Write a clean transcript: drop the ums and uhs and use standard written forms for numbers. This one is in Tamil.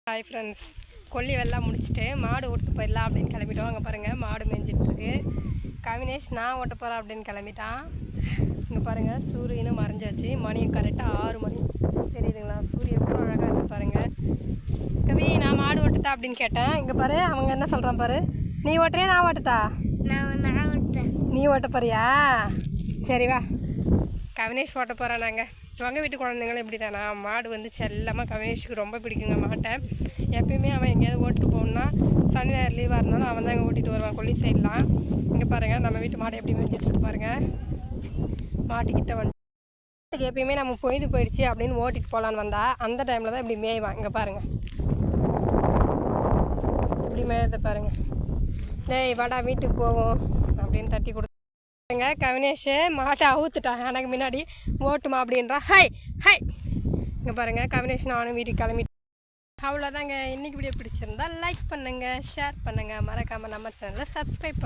ஹாய் ஃப்ரெண்ட்ஸ், கொல்லி வெள்ளம் முடிச்சுட்டு மாடு ஓட்டு போயிடலாம் அப்படின்னு கிளம்பிட்டோம். அங்கே பாருங்கள் மாடு மேய்ஞ்சிட்ருக்கு. கவினேஷ் நான் ஓட்ட போகிறேன் அப்படின்னு கிளம்பிட்டான். இங்கே பாருங்கள் சூரியனும் மறைஞ்சாச்சு. மணியும் கரெக்டாக 6 மணி தெரியுதுங்களா? சூரியன் எவ்வளோ அழகாக இருக்குது பாருங்கள். கவி நான் மாடு ஓட்டுதா அப்படின்னு கேட்டேன். இங்கே பாரு அவங்க என்ன சொல்கிறான் பாரு. நீ ஓட்டுறியா நான் ஓட்டுதா? நான் ஓட்டுறேன். நீ ஓட்ட போறியா? சரி வா, கவினேஷ் ஓட்ட போகிறேன். நாங்கள் எங்கள் வீட்டு குழந்தைங்களும் இப்படி தானா, மாடு வந்து செல்லமாக கவினேஷுக்கு ரொம்ப பிடிக்குங்க மாட்டை. எப்பயுமே அவன் எங்கேயாவது ஓட்டு போகணுன்னா சனி ஞாயிறு லீவாக இருந்தாலும் அவன் தான் இங்கே ஓட்டிகிட்டு வருவான் கொல்லி சைட்லாம். இங்கே பாருங்கள் நம்ம வீட்டு மாடு எப்படி மேய்ஞ்சிட்டு பாருங்கள். மாட்டுக்கிட்ட வந்துட்டு எப்பயுமே நம்ம பொழுது போயிடுச்சு அப்படின்னு ஓட்டிட்டு போகலான்னு வந்தால் அந்த டைமில் தான் இப்படி மேய்வான். இங்கே பாருங்கள் இப்படி மேயறதை பாருங்கள். டேய் வாடா வீட்டுக்கு போவோம் அப்படின்னு தட்டி கொடுத்து கவினேஷ் மாட்டை அவுத்துட்டான். எனக்கு முன்னாடி ஓட்டுமா அப்படின்றான். High high. இங்கே பாருங்கள் கவினேஷ் நானும் வீட்டுக்கு கிளம்பிட்டு. அவ்வளோதாங்க. இன்றைக்கி வீடியோ பிடிச்சிருந்தா லைக் பண்ணுங்கள், ஷேர் பண்ணுங்கள், மறக்காமல் நம்ம சேனலை சப்ஸ்கிரைப் பண்ணுங்கள்.